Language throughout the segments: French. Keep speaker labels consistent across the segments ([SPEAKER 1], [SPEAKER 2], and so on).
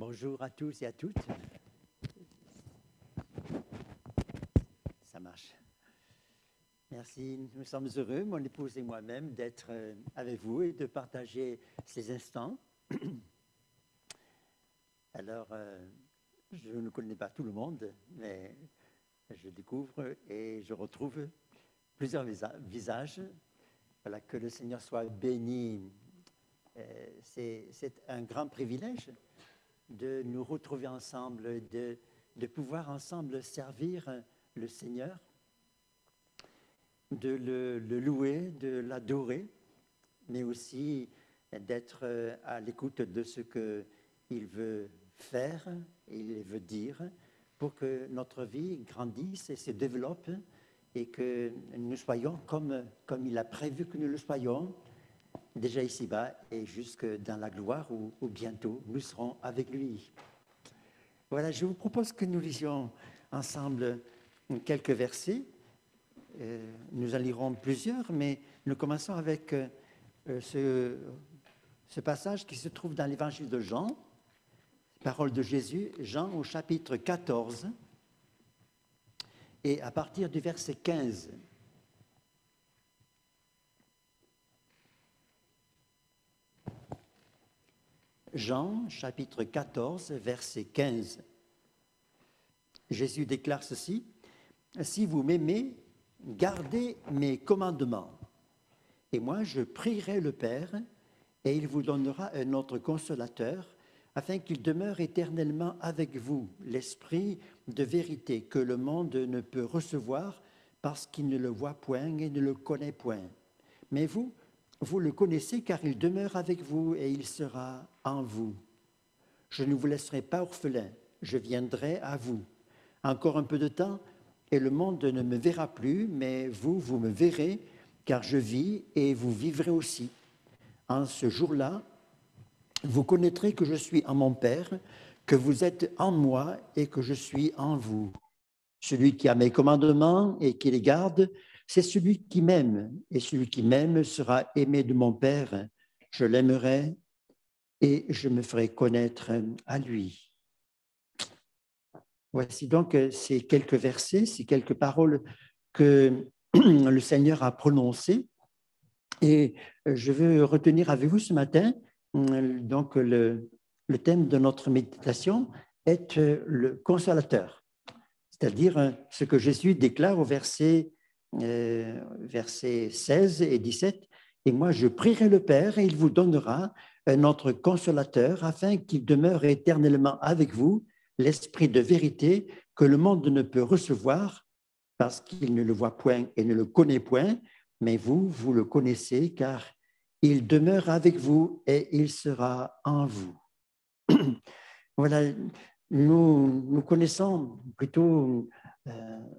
[SPEAKER 1] Bonjour à tous et à toutes. Ça marche. Merci. Nous sommes heureux, mon épouse et moi-même, d'être avec vous et de partager ces instants. Alors, je ne connais pas tout le monde, mais je découvre et je retrouve plusieurs visages. Voilà, que le Seigneur soit béni. C'est un grand privilège de nous retrouver ensemble, de pouvoir ensemble servir le Seigneur, de le louer, de l'adorer, mais aussi d'être à l'écoute de ce qu'il veut faire, il veut dire, pour que notre vie grandisse et se développe et que nous soyons comme il a prévu que nous le soyons, déjà ici-bas et jusque dans la gloire où bientôt nous serons avec lui. Voilà, je vous propose que nous lisions ensemble quelques versets. Nous en lirons plusieurs, mais nous commençons avec ce passage qui se trouve dans l'évangile de Jean, parole de Jésus, Jean au chapitre 14, et à partir du verset 15. Jean, chapitre 14, verset 15. Jésus déclare ceci: « Si vous m'aimez, gardez mes commandements. Et moi, je prierai le Père, et il vous donnera un autre consolateur, afin qu'il demeure éternellement avec vous, l'Esprit de vérité que le monde ne peut recevoir, parce qu'il ne le voit point et ne le connaît point. Mais vous le connaissez, car il demeure avec vous et il sera en vous. Je ne vous laisserai pas orphelin, je viendrai à vous. Encore un peu de temps, et le monde ne me verra plus, mais vous me verrez, car je vis et vous vivrez aussi. En ce jour-là, vous connaîtrez que je suis en mon Père, que vous êtes en moi et que je suis en vous. Celui qui a mes commandements et qui les garde, c'est celui qui m'aime, et celui qui m'aime sera aimé de mon Père. Je l'aimerai et je me ferai connaître à lui. » Voici donc ces quelques versets, ces quelques paroles que le Seigneur a prononcées. Et je veux retenir avec vous ce matin, donc le thème de notre méditation est le consolateur, c'est-à-dire ce que Jésus déclare au verset 16 et 17. « Et moi, je prierai le Père et il vous donnera un autre consolateur afin qu'il demeure éternellement avec vous, l'Esprit de vérité que le monde ne peut recevoir parce qu'il ne le voit point et ne le connaît point, mais vous le connaissez car il demeure avec vous et il sera en vous. » Voilà, nous connaissons plutôt,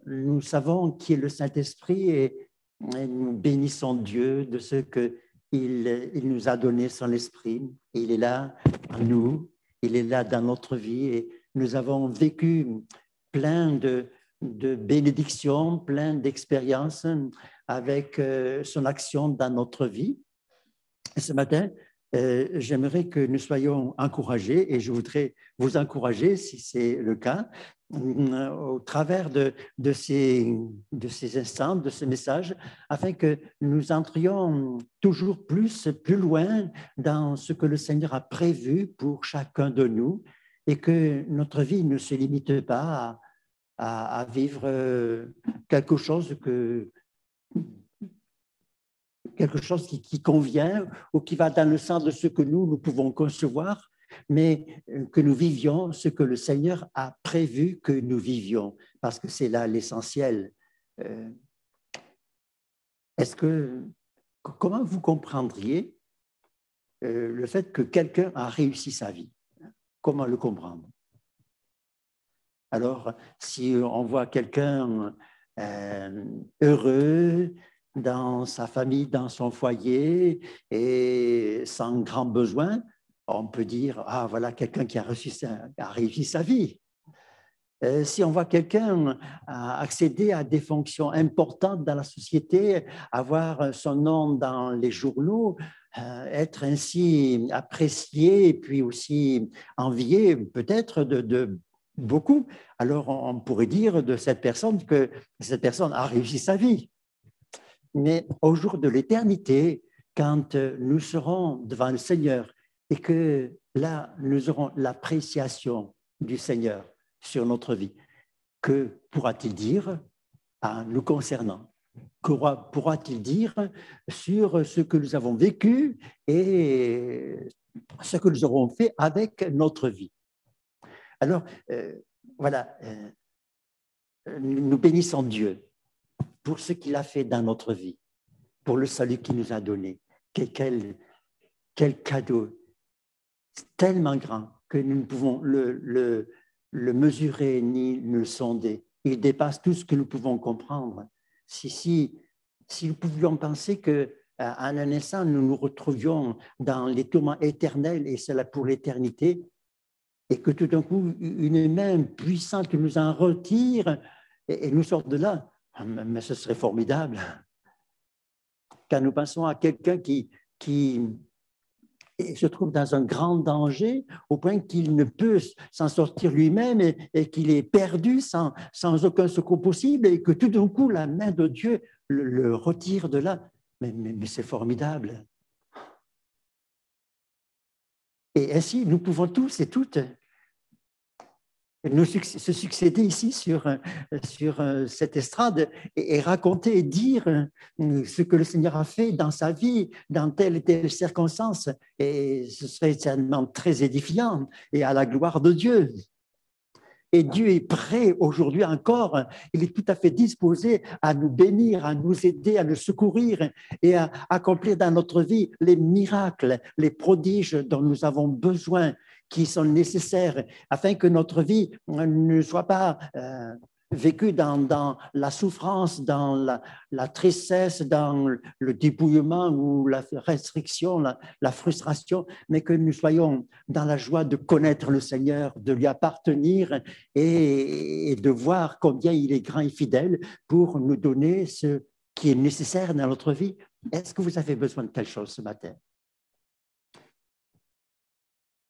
[SPEAKER 1] nous savons qui est le Saint-Esprit et nous bénissons Dieu de ce qu'il nous a donné son esprit. Il est là en nous, il est là dans notre vie et nous avons vécu plein de bénédictions, plein d'expériences avec son action dans notre vie. Et ce matin, j'aimerais que nous soyons encouragés et je voudrais vous encourager, si c'est le cas, au travers de ces instants, de ce message, afin que nous entrions toujours plus loin dans ce que le Seigneur a prévu pour chacun de nous et que notre vie ne se limite pas à vivre quelque chose qui convient ou qui va dans le sens de ce que nous pouvons concevoir, mais que nous vivions ce que le Seigneur a prévu que nous vivions, parce que c'est là l'essentiel. Comment vous comprendriez le fait que quelqu'un a réussi sa vie? Comment le comprendre? Alors, si on voit quelqu'un heureux dans sa famille, dans son foyer et sans grand besoin, on peut dire, ah voilà quelqu'un qui a réussi sa vie. Si on voit quelqu'un accéder à des fonctions importantes dans la société, avoir son nom dans les journaux, être ainsi apprécié et puis aussi envié peut-être de beaucoup, alors on pourrait dire de cette personne que cette personne a réussi sa vie. Mais au jour de l'éternité, quand nous serons devant le Seigneur et que là, nous aurons l'appréciation du Seigneur sur notre vie, que pourra-t-il dire à nous concernant? Que pourra-t-il dire sur ce que nous avons vécu et ce que nous aurons fait avec notre vie? Alors, voilà, nous bénissons Dieu pour ce qu'il a fait dans notre vie, pour le salut qu'il nous a donné. Quel cadeau tellement grand que nous ne pouvons le mesurer ni le sonder. Il dépasse tout ce que nous pouvons comprendre. Si nous pouvions penser qu'à un instant, nous nous retrouvions dans les tourments éternels, et cela pour l'éternité, et que tout d'un coup, une main puissante nous en retire et nous sort de là, mais ce serait formidable. Quand nous pensons à quelqu'un qui se trouve dans un grand danger au point qu'il ne peut s'en sortir lui-même et qu'il est perdu sans aucun secours possible et que tout d'un coup, la main de Dieu le retire de là. Mais c'est formidable. Et ainsi, nous pouvons tous et toutes se succéder ici sur cette estrade et raconter et dire ce que le Seigneur a fait dans sa vie, dans telle et telle circonstance. Et ce serait certainement très édifiant et à la gloire de Dieu. Et Dieu est prêt aujourd'hui encore, il est tout à fait disposé à nous bénir, à nous aider, à nous secourir et à accomplir dans notre vie les miracles, les prodiges dont nous avons besoin, qui sont nécessaires afin que notre vie ne soit pas vécue dans la souffrance, dans la tristesse, dans le dépouillement ou la restriction, la frustration, mais que nous soyons dans la joie de connaître le Seigneur, de lui appartenir et de voir combien il est grand et fidèle pour nous donner ce qui est nécessaire dans notre vie. Est-ce que vous avez besoin de quelque chose ce matin?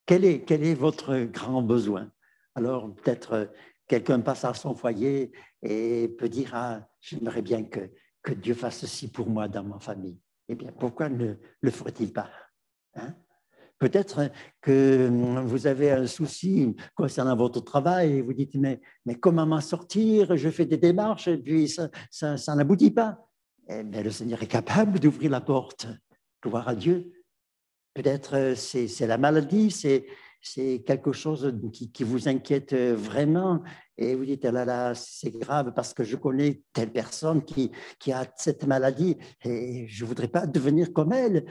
[SPEAKER 1] Quel est votre grand besoin? Alors, peut-être quelqu'un passe à son foyer et peut dire « Ah, j'aimerais bien que Dieu fasse ceci pour moi dans ma famille. » Eh bien, pourquoi ne le ferait-il pas? Hein? Peut-être que vous avez un souci concernant votre travail et vous dites « Mais comment m'en sortir? Je fais des démarches et puis ça n'aboutit pas. » Eh bien, le Seigneur est capable d'ouvrir la porte. Gloire à Dieu. Peut-être c'est la maladie, c'est quelque chose qui vous inquiète vraiment et vous dites, ah là là, c'est grave parce que je connais telle personne qui a cette maladie et je ne voudrais pas devenir comme elle.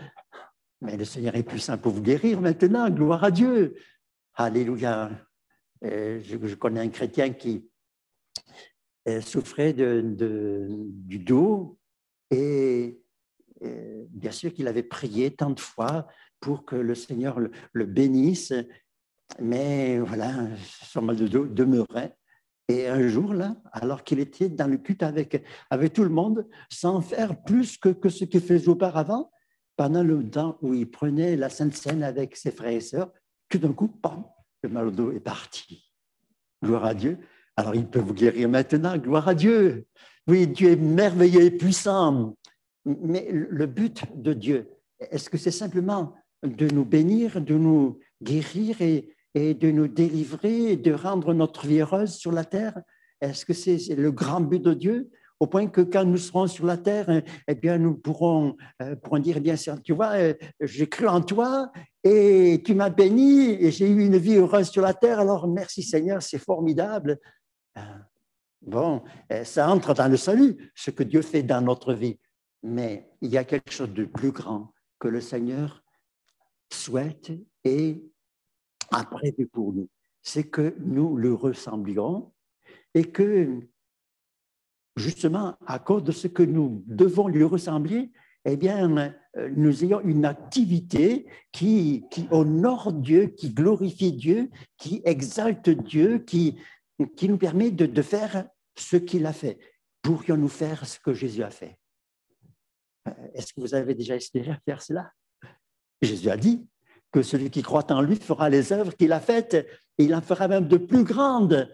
[SPEAKER 1] Mais le Seigneur est puissant pour vous guérir maintenant, gloire à Dieu. Alléluia. Je connais un chrétien qui souffrait du dos et bien sûr qu'il avait prié tant de fois pour que le Seigneur le bénisse, mais voilà, son mal de dos demeurait. Et un jour, là, alors qu'il était dans le culte avec tout le monde, sans faire plus que ce qu'il faisait auparavant, pendant le temps où il prenait la Sainte Seine avec ses frères et sœurs, tout d'un coup, bam, le mal au dos est parti. Gloire à Dieu. Alors, il peut vous guérir maintenant, gloire à Dieu. Oui, Dieu est merveilleux et puissant. Mais le but de Dieu, est-ce que c'est simplement de nous bénir, de nous guérir et de nous délivrer, de rendre notre vie heureuse sur la terre? Est-ce que c'est le grand but de Dieu? Au point que quand nous serons sur la terre, eh bien, nous pourrons dire, eh bien, tu vois, j'ai cru en toi et tu m'as béni et j'ai eu une vie heureuse sur la terre, alors merci Seigneur, c'est formidable. Bon, ça entre dans le salut, ce que Dieu fait dans notre vie. Mais il y a quelque chose de plus grand que le Seigneur souhaite et a prévu pour nous. C'est que nous le ressemblions et que, justement, à cause de ce que nous devons lui ressembler, eh bien, nous ayons une activité qui honore Dieu, qui glorifie Dieu, qui exalte Dieu, qui qui nous permet de faire ce qu'il a fait. Pourrions-nous faire ce que Jésus a fait? Est-ce que vous avez déjà espéré faire cela? Jésus a dit que celui qui croit en lui fera les œuvres qu'il a faites et il en fera même de plus grandes.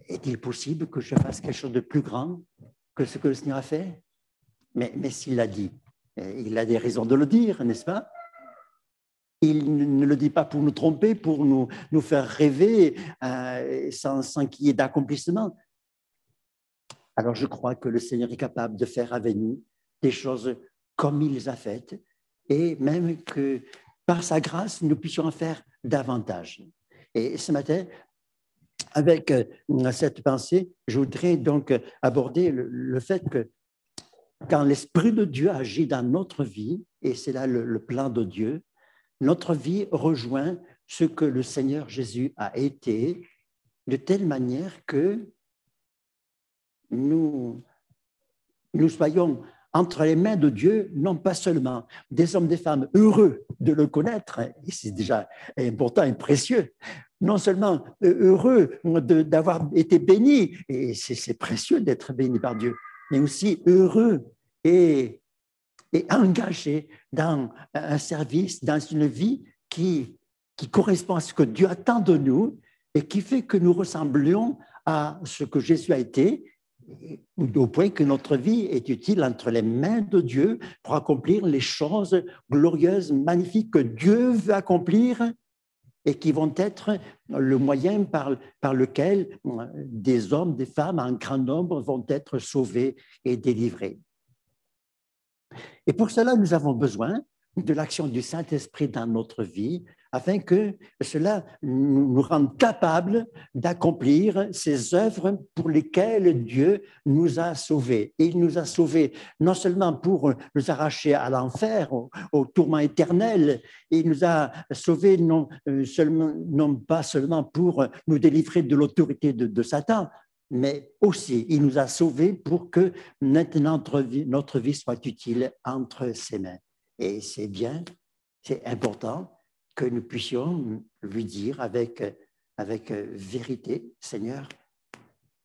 [SPEAKER 1] Est-il possible que je fasse quelque chose de plus grand que ce que le Seigneur a fait? Mais s'il l'a dit, il a des raisons de le dire, n'est-ce pas? Il ne le dit pas pour nous tromper, pour nous faire rêver sans qu'il y ait d'accomplissement. Alors je crois que le Seigneur est capable de faire avec nous des choses comme il les a faites et même que par sa grâce, nous puissions en faire davantage. Et ce matin, avec cette pensée, je voudrais donc aborder le fait que quand l'Esprit de Dieu agit dans notre vie, et c'est là le plan de Dieu, notre vie rejoint ce que le Seigneur Jésus a été, de telle manière que nous soyons entre les mains de Dieu, non pas seulement des hommes, des femmes heureux de le connaître, et c'est déjà important et précieux, non seulement heureux d'avoir été bénis, et c'est précieux d'être béni par Dieu, mais aussi heureux et engagés dans un service, dans une vie qui correspond à ce que Dieu attend de nous et qui fait que nous ressemblions à ce que Jésus a été, au point que notre vie est utile entre les mains de Dieu pour accomplir les choses glorieuses, magnifiques que Dieu veut accomplir et qui vont être le moyen par lequel des hommes, des femmes en grand nombre vont être sauvés et délivrés. Et pour cela, nous avons besoin de l'action du Saint-Esprit dans notre vie, afin que cela nous rende capables d'accomplir ces œuvres pour lesquelles Dieu nous a sauvés. Et il nous a sauvés non seulement pour nous arracher à l'enfer, au tourment éternel, il nous a sauvés non pas seulement pour nous délivrer de l'autorité de Satan, mais aussi il nous a sauvés pour que maintenant notre vie soit utile entre ses mains. Et c'est bien, c'est important que nous puissions lui dire avec vérité, Seigneur,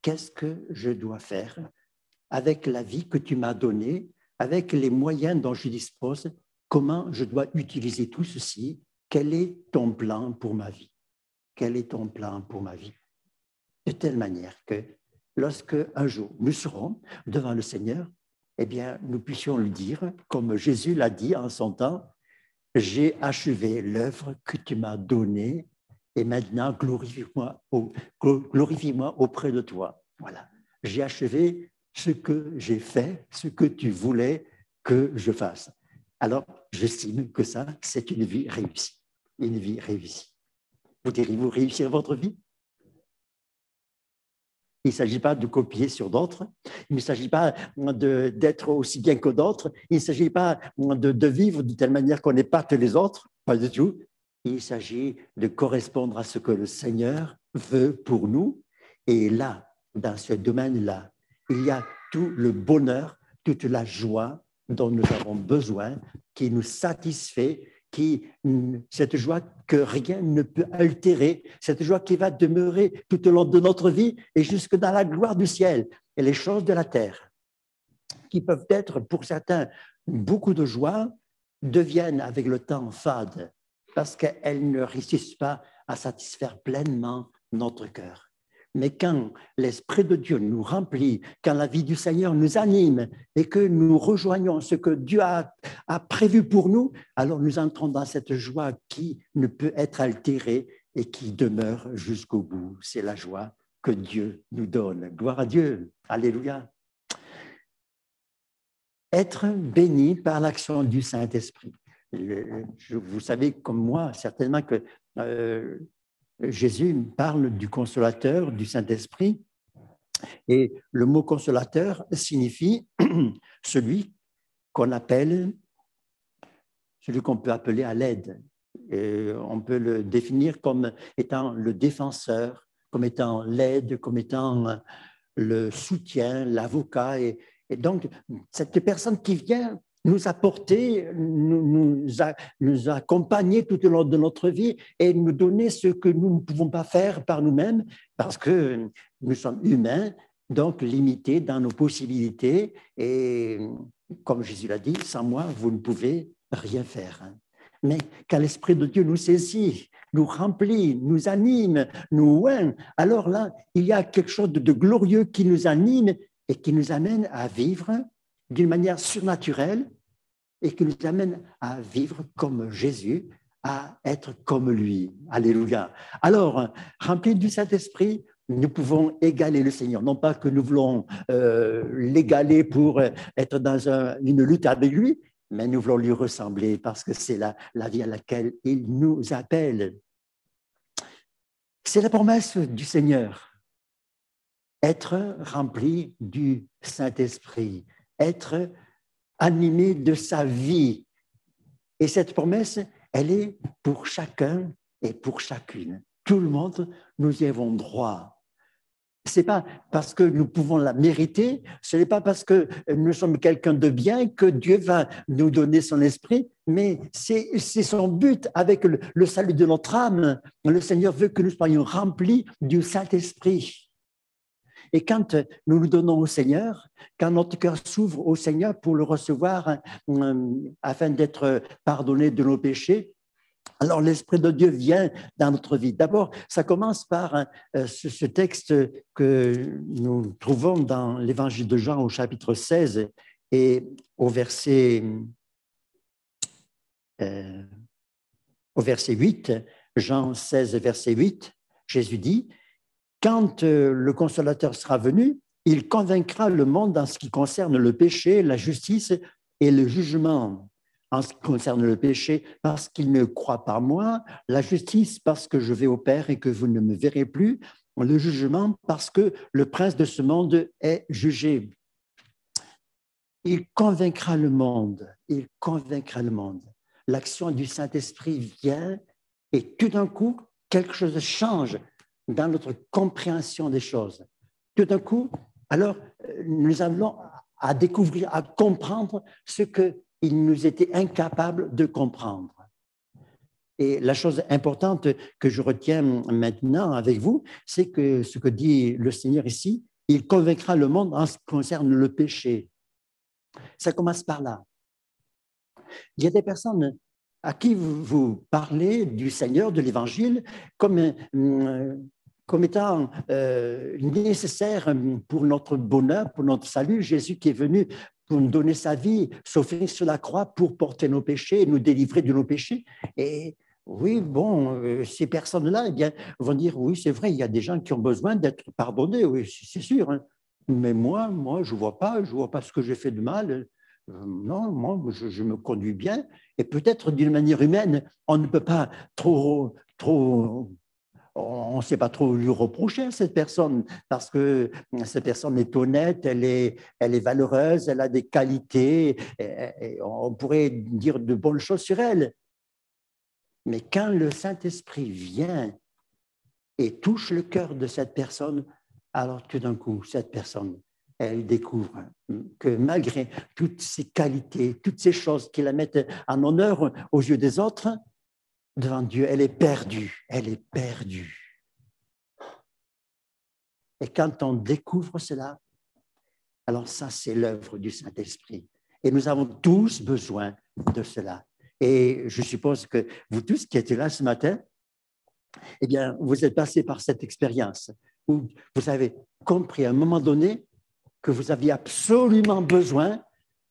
[SPEAKER 1] qu'est-ce que je dois faire avec la vie que tu m'as donnée, avec les moyens dont je dispose, comment je dois utiliser tout ceci, quel est ton plan pour ma vie? Quel est ton plan pour ma vie? De telle manière que lorsque un jour nous serons devant le Seigneur, eh bien, nous puissions lui dire, comme Jésus l'a dit en son temps, j'ai achevé l'œuvre que tu m'as donnée et maintenant glorifie-moi auprès de toi. Voilà, j'ai achevé ce que j'ai fait, ce que tu voulais que je fasse. Alors, j'estime que ça, c'est une vie réussie. Une vie réussie. Voudriez-vous réussir votre vie? Il ne s'agit pas de copier sur d'autres, il ne s'agit pas d'être aussi bien que d'autres, il ne s'agit pas de vivre de telle manière qu'on n'épate les autres, pas du tout. Il s'agit de correspondre à ce que le Seigneur veut pour nous. Et là, dans ce domaine-là, il y a tout le bonheur, toute la joie dont nous avons besoin, qui nous satisfait, cette joie que rien ne peut altérer, cette joie qui va demeurer tout au long de notre vie et jusque dans la gloire du ciel. Et les choses de la terre, qui peuvent être pour certains beaucoup de joie, deviennent avec le temps fades parce qu'elles ne réussissent pas à satisfaire pleinement notre cœur. Mais quand l'Esprit de Dieu nous remplit, quand la vie du Seigneur nous anime et que nous rejoignons ce que Dieu a prévu pour nous, alors nous entrons dans cette joie qui ne peut être altérée et qui demeure jusqu'au bout. C'est la joie que Dieu nous donne. Gloire à Dieu. Alléluia. Être béni par l'action du Saint-Esprit. Vous savez comme moi certainement que Jésus parle du consolateur, du Saint-Esprit, et le mot consolateur signifie celui qu'on appelle, celui qu'on peut appeler à l'aide. On peut le définir comme étant le défenseur, comme étant l'aide, comme étant le soutien, l'avocat. Et donc, cette personne qui vient nous apporter, nous accompagner tout au long de notre vie et nous donner ce que nous ne pouvons pas faire par nous-mêmes parce que nous sommes humains, donc limités dans nos possibilités. Et comme Jésus l'a dit, sans moi, vous ne pouvez rien faire. Mais quand l'Esprit de Dieu nous saisit, nous remplit, nous anime, nous oint, alors là, il y a quelque chose de glorieux qui nous anime et qui nous amène à vivre d'une manière surnaturelle et qui nous amène à vivre comme Jésus, à être comme lui. Alléluia. Alors, remplis du Saint-Esprit, nous pouvons égaler le Seigneur. Non pas que nous voulons l'égaler pour être dans une lutte avec lui, mais nous voulons lui ressembler parce que c'est la vie à laquelle il nous appelle. C'est la promesse du Seigneur. Être rempli du Saint-Esprit, être animé de sa vie. Et cette promesse, elle est pour chacun et pour chacune. Tout le monde, nous y avons droit. Ce n'est pas parce que nous pouvons la mériter, ce n'est pas parce que nous sommes quelqu'un de bien que Dieu va nous donner son esprit, mais c'est son but avec le salut de notre âme. Le Seigneur veut que nous soyons remplis du Saint-Esprit. Et quand nous nous donnons au Seigneur, quand notre cœur s'ouvre au Seigneur pour le recevoir afin d'être pardonné de nos péchés, alors l'Esprit de Dieu vient dans notre vie. D'abord, ça commence par ce texte que nous trouvons dans l'Évangile de Jean au chapitre 16 et au verset 8, Jean 16, verset 8, Jésus dit, « Quand le Consolateur sera venu, il convaincra le monde en ce qui concerne le péché, la justice et le jugement. En ce qui concerne le péché, parce qu'il ne croit pas moi, la justice, parce que je vais au Père et que vous ne me verrez plus, le jugement, parce que le prince de ce monde est jugé. » Il convaincra le monde, il convaincra le monde. L'action du Saint-Esprit vient et tout d'un coup, quelque chose change dans notre compréhension des choses. Tout d'un coup, alors, nous allons à découvrir, à comprendre ce qu'il nous était incapable de comprendre. Et la chose importante que je retiens maintenant avec vous, c'est que ce que dit le Seigneur ici, il convaincra le monde en ce qui concerne le péché. Ça commence par là. Il y a des personnes à qui vous parlez du Seigneur, de l'Évangile, comme étant nécessaire pour notre bonheur, pour notre salut. Jésus qui est venu pour nous donner sa vie, s'offrir sur la croix pour porter nos péchés et nous délivrer de nos péchés. Et oui, bon, ces personnes-là, eh bien, vont dire, oui, c'est vrai, il y a des gens qui ont besoin d'être pardonnés, oui, c'est sûr. Hein. Mais moi, je vois pas ce que j'ai fait de mal. Non, moi, je me conduis bien. Et peut-être d'une manière humaine, on ne peut pas trop on ne sait pas trop lui reprocher à cette personne parce que cette personne est honnête, elle est valeureuse, elle a des qualités, et on pourrait dire de bonnes choses sur elle. Mais quand le Saint-Esprit vient et touche le cœur de cette personne, alors tout d'un coup, cette personne, elle découvre que malgré toutes ces qualités, toutes ces choses qui la mettent en honneur aux yeux des autres, devant Dieu, elle est perdue, elle est perdue. Et quand on découvre cela, alors ça, c'est l'œuvre du Saint-Esprit. Et nous avons tous besoin de cela. Et je suppose que vous tous qui êtes là ce matin, eh bien, vous êtes passés par cette expérience où vous avez compris à un moment donné que vous aviez absolument besoin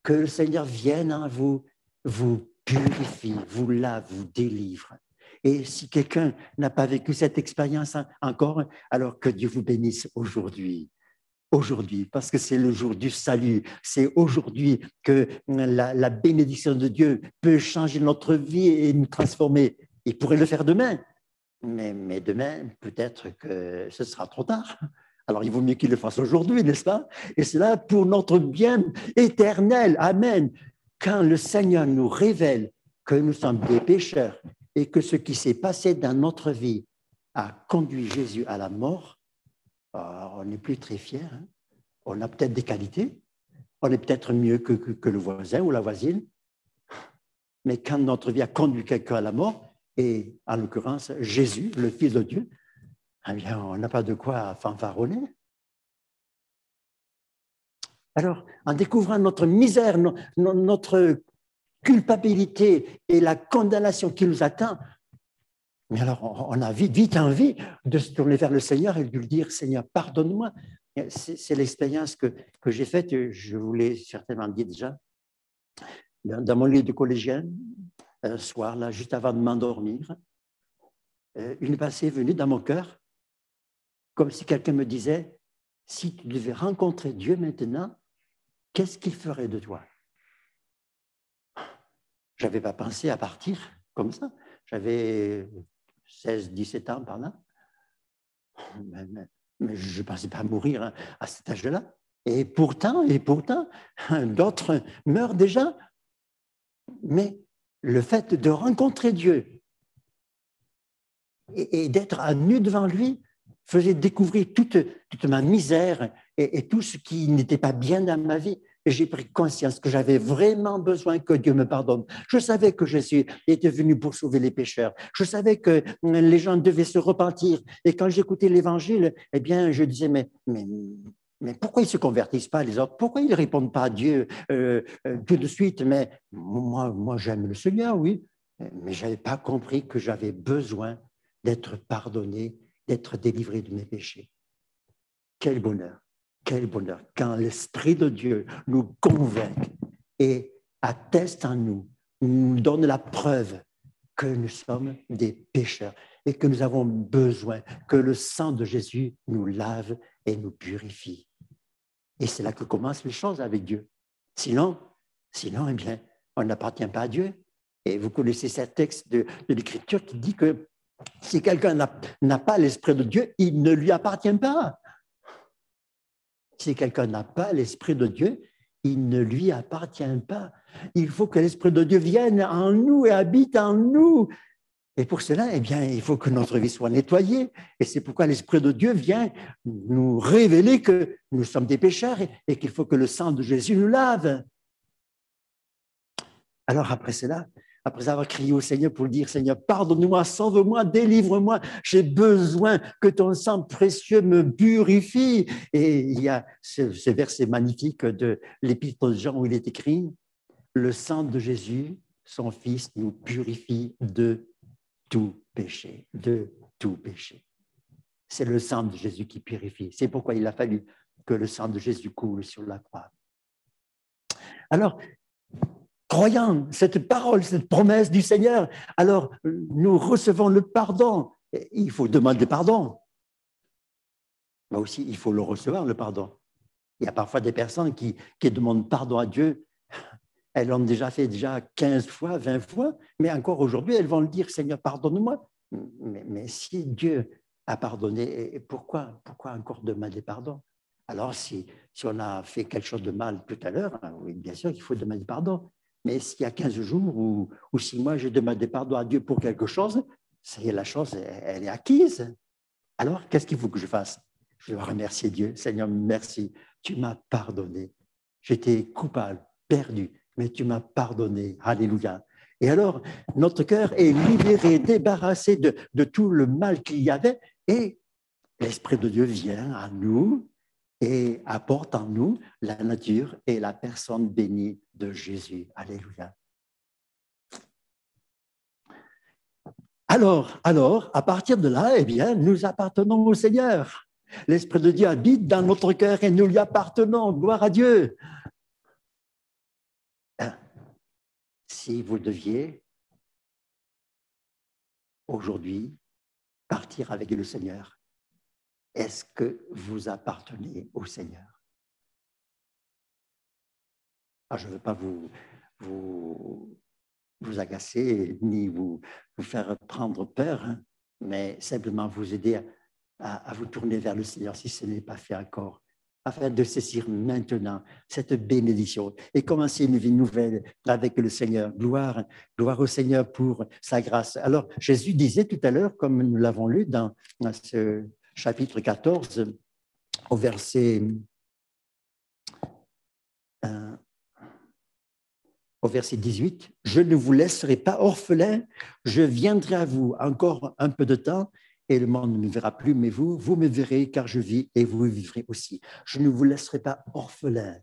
[SPEAKER 1] que le Seigneur vienne en vous, vous purifie, vous lave, vous délivre. Et si quelqu'un n'a pas vécu cette expérience encore, alors que Dieu vous bénisse aujourd'hui. Aujourd'hui, parce que c'est le jour du salut. C'est aujourd'hui que la bénédiction de Dieu peut changer notre vie et nous transformer. Il pourrait le faire demain, mais demain, peut-être que ce sera trop tard. Alors, il vaut mieux qu'il le fasse aujourd'hui, n'est-ce pas? Et c'est là pour notre bien éternel. Amen. Quand le Seigneur nous révèle que nous sommes des pécheurs et que ce qui s'est passé dans notre vie a conduit Jésus à la mort, on n'est plus très fiers. Hein? On a peut-être des qualités, on est peut-être mieux que le voisin ou la voisine, mais quand notre vie a conduit quelqu'un à la mort, et en l'occurrence Jésus, le Fils de Dieu, eh bien, on n'a pas de quoi fanfaronner. Alors, en découvrant notre misère, notre culpabilité et la condamnation qui nous attend, mais alors on a vite envie de se tourner vers le Seigneur et de lui dire, Seigneur, pardonne-moi. C'est l'expérience que j'ai faite, je vous l'ai certainement dit déjà, dans mon lit de collégien, un soir, là, juste avant de m'endormir, une pensée est venue dans mon cœur, comme si quelqu'un me disait, si tu devais rencontrer Dieu maintenant, qu'est-ce qu'il ferait de toi? Je n'avais pas pensé à partir comme ça. J'avais 16, 17 ans par là. Mais je ne pensais pas mourir hein, à cet âge-là. Et pourtant, d'autres meurent déjà. Mais le fait de rencontrer Dieu et d'être à nu devant lui faisait découvrir toute ma misère et tout ce qui n'était pas bien dans ma vie. Et j'ai pris conscience que j'avais vraiment besoin que Dieu me pardonne. Je savais que Jésus était venu pour sauver les pécheurs. Je savais que les gens devaient se repentir. Et quand j'écoutais l'Évangile, eh bien, je disais, mais pourquoi ils ne se convertissent pas, les autres? Pourquoi ils ne répondent pas à Dieu tout de suite? Mais moi j'aime le Seigneur, oui. Mais je n'avais pas compris que j'avais besoin d'être pardonné, d'être délivré de mes péchés. Quel bonheur! Quel bonheur quand l'Esprit de Dieu nous convainc et atteste en nous, nous donne la preuve que nous sommes des pécheurs et que nous avons besoin que le sang de Jésus nous lave et nous purifie. Et c'est là que commencent les choses avec Dieu. Sinon, eh bien, on n'appartient pas à Dieu. Et vous connaissez ce texte de l'Écriture qui dit que si quelqu'un n'a pas l'Esprit de Dieu, il ne lui appartient pas. Si quelqu'un n'a pas l'Esprit de Dieu, il ne lui appartient pas. Il faut que l'Esprit de Dieu vienne en nous et habite en nous. Et pour cela, eh bien, il faut que notre vie soit nettoyée. Et c'est pourquoi l'Esprit de Dieu vient nous révéler que nous sommes des pécheurs et qu'il faut que le sang de Jésus nous lave. Alors après cela, après avoir crié au Seigneur pour dire, Seigneur, pardonne-moi, sauve-moi, délivre-moi, j'ai besoin que ton sang précieux me purifie. Et il y a ce verset magnifique de l'Épître de Jean où il est écrit, le sang de Jésus, son Fils, nous purifie de tout péché, de tout péché. C'est le sang de Jésus qui purifie. C'est pourquoi il a fallu que le sang de Jésus coule sur la croix. Alors, croyant cette parole, cette promesse du Seigneur, alors nous recevons le pardon. Il faut demander pardon. Mais aussi, il faut le recevoir, le pardon. Il y a parfois des personnes qui demandent pardon à Dieu. Elles l'ont déjà fait 15 fois, 20 fois, mais encore aujourd'hui, elles vont le dire, Seigneur, pardonne-moi. Mais si Dieu a pardonné, pourquoi encore demander pardon? Alors, si on a fait quelque chose de mal tout à l'heure, oui, bien sûr qu'il faut demander pardon. Mais s'il y a 15 jours ou 6 mois, j'ai demandé pardon à Dieu pour quelque chose, ça y est, la chose, elle est acquise. Alors, qu'est-ce qu'il faut que je fasse? Je dois remercier Dieu. Seigneur, merci. Tu m'as pardonné. J'étais coupable, perdu, mais tu m'as pardonné. Alléluia. Et alors, notre cœur est libéré, débarrassé de tout le mal qu'il y avait et l'Esprit de Dieu vient à nous et apporte en nous la nature et la personne bénie de Jésus. Alléluia. Alors, à partir de là, eh bien, nous appartenons au Seigneur. L'Esprit de Dieu habite dans notre cœur et nous lui appartenons. Gloire à Dieu. Si vous deviez aujourd'hui partir avec le Seigneur, est-ce que vous appartenez au Seigneur? Alors, je ne veux pas vous agacer ni vous faire prendre peur, hein, mais simplement vous aider à vous tourner vers le Seigneur si ce n'est pas fait encore, afin de saisir maintenant cette bénédiction et commencer une vie nouvelle avec le Seigneur. Gloire au Seigneur pour sa grâce. Alors, Jésus disait tout à l'heure, comme nous l'avons lu dans ce chapitre 14, au verset au verset 18, « Je ne vous laisserai pas orphelin, je viendrai à vous encore un peu de temps, et le monde ne me verra plus, mais vous, vous me verrez, car je vis et vous vivrez aussi. Je ne vous laisserai pas orphelin. »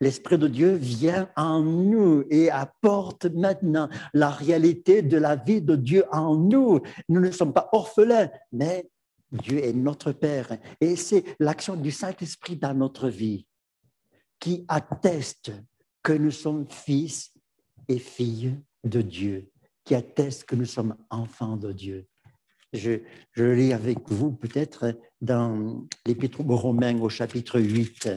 [SPEAKER 1] L'Esprit de Dieu vient en nous et apporte maintenant la réalité de la vie de Dieu en nous. Nous ne sommes pas orphelins, mais Dieu est notre Père. Et c'est l'action du Saint-Esprit dans notre vie qui atteste que nous sommes fils et filles de Dieu, qui atteste que nous sommes enfants de Dieu. Je lis avec vous peut-être dans l'Épître aux Romains au chapitre 8,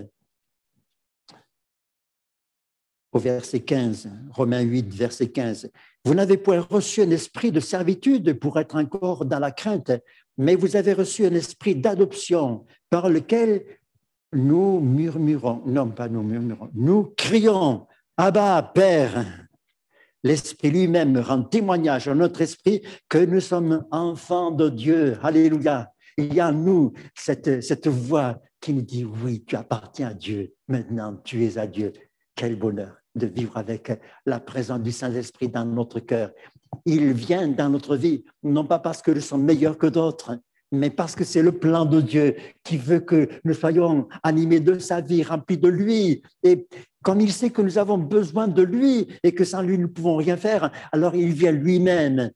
[SPEAKER 1] au verset 15, Romains 8, verset 15. « Vous n'avez point reçu un esprit de servitude pour être encore dans la crainte, mais vous avez reçu un esprit d'adoption par lequel nous murmurons, non pas nous murmurons, nous crions, Abba, Père. L'Esprit lui-même rend témoignage à notre esprit que nous sommes enfants de Dieu. Alléluia. Il y a en nous cette voix qui nous dit, oui, tu appartiens à Dieu. Maintenant, tu es à Dieu. Quel bonheur de vivre avec la présence du Saint-Esprit dans notre cœur. Il vient dans notre vie, non pas parce que nous sommes meilleurs que d'autres, mais parce que c'est le plan de Dieu qui veut que nous soyons animés de sa vie, remplis de lui. Et comme il sait que nous avons besoin de lui et que sans lui, nous ne pouvons rien faire, alors il vient lui-même.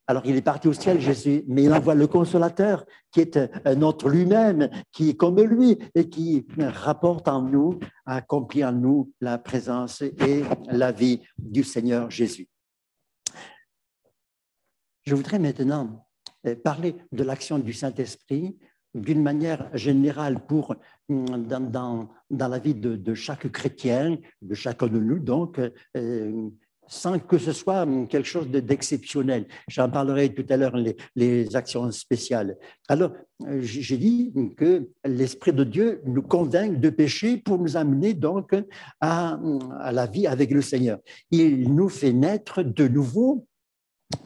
[SPEAKER 1] Alors, il est parti au ciel, Jésus, mais il envoie le Consolateur, qui est notre lui-même, qui est comme lui et qui rapporte en nous, accomplit en nous la présence et la vie du Seigneur Jésus. Je voudrais maintenant parler de l'action du Saint-Esprit d'une manière générale dans la vie de chaque chrétien, de chacun de nous, donc, sans que ce soit quelque chose d'exceptionnel. J'en parlerai tout à l'heure, les actions spéciales. Alors, j'ai dit que l'Esprit de Dieu nous convainc de péché pour nous amener donc à la vie avec le Seigneur. Il nous fait naître de nouveau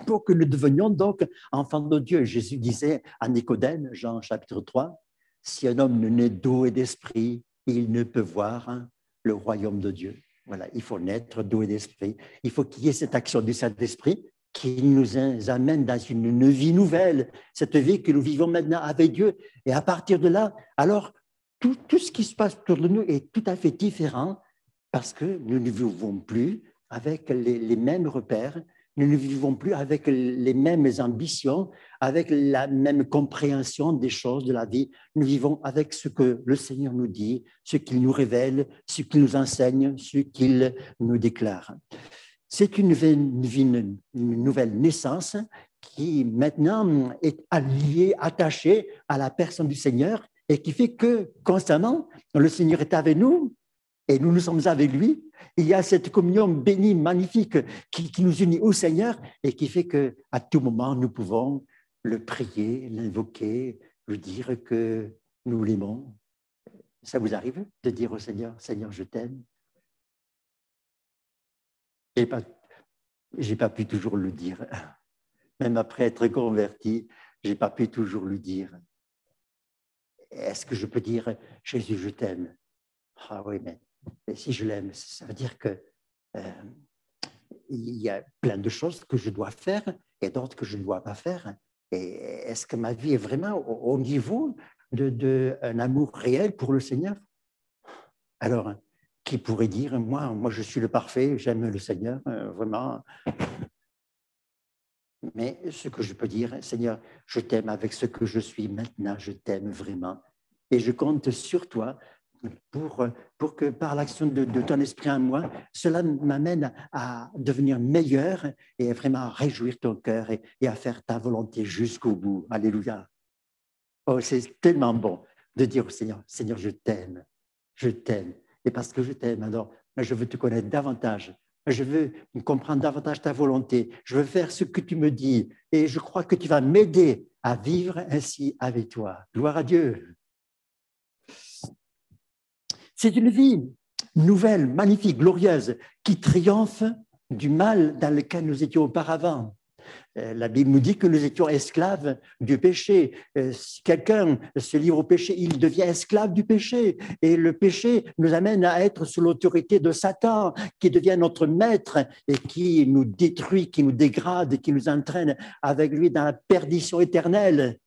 [SPEAKER 1] pour que nous devenions donc enfants de Dieu. Jésus disait à Nicodème, Jean chapitre 3, « Si un homme ne naît d'eau et d'esprit, il ne peut voir le royaume de Dieu. » Voilà, il faut naître d'eau et d'esprit. Il faut qu'il y ait cette action du Saint-Esprit qui nous amène dans une vie nouvelle, cette vie que nous vivons maintenant avec Dieu. Et à partir de là, alors, tout ce qui se passe autour de nous est tout à fait différent parce que nous ne vivons plus avec les mêmes repères, nous ne vivons plus avec les mêmes ambitions, avec la même compréhension des choses de la vie. Nous vivons avec ce que le Seigneur nous dit, ce qu'il nous révèle, ce qu'il nous enseigne, ce qu'il nous déclare. C'est une nouvelle naissance qui maintenant est alliée, attachée à la personne du Seigneur et qui fait que constamment, le Seigneur est avec nous et nous sommes avec lui. Il y a cette communion bénie, magnifique, qui nous unit au Seigneur et qui fait qu'à tout moment, nous pouvons le prier, l'invoquer, lui dire que nous l'aimons. Ça vous arrive de dire au Seigneur, « Seigneur, je t'aime » ? J'ai pas pu toujours le dire. Même après être converti, j'ai pas pu toujours le dire. Est-ce que je peux dire, « Jésus, je t'aime » ? Ah oui, mais si je l'aime, ça veut dire que il y a plein de choses que je dois faire et d'autres que je ne dois pas faire. Et est-ce que ma vie est vraiment au niveau d'un amour réel pour le Seigneur? Alors, qui pourrait dire, moi je suis le parfait, j'aime le Seigneur, vraiment. Mais ce que je peux dire, Seigneur, je t'aime avec ce que je suis maintenant, je t'aime vraiment. Et je compte sur toi pour que par l'action de ton esprit en moi, cela m'amène à devenir meilleur et vraiment à réjouir ton cœur et à faire ta volonté jusqu'au bout. Alléluia. Oh, c'est tellement bon de dire au Seigneur, Seigneur, je t'aime, je t'aime. Et parce que je t'aime, alors, je veux te connaître davantage. Je veux comprendre davantage ta volonté. Je veux faire ce que tu me dis. Et je crois que tu vas m'aider à vivre ainsi avec toi. Gloire à Dieu. C'est une vie nouvelle, magnifique, glorieuse, qui triomphe du mal dans lequel nous étions auparavant. La Bible nous dit que nous étions esclaves du péché. Si quelqu'un se livre au péché, il devient esclave du péché. Et le péché nous amène à être sous l'autorité de Satan, qui devient notre maître et qui nous détruit, qui nous dégrade, qui nous entraîne avec lui dans la perdition éternelle.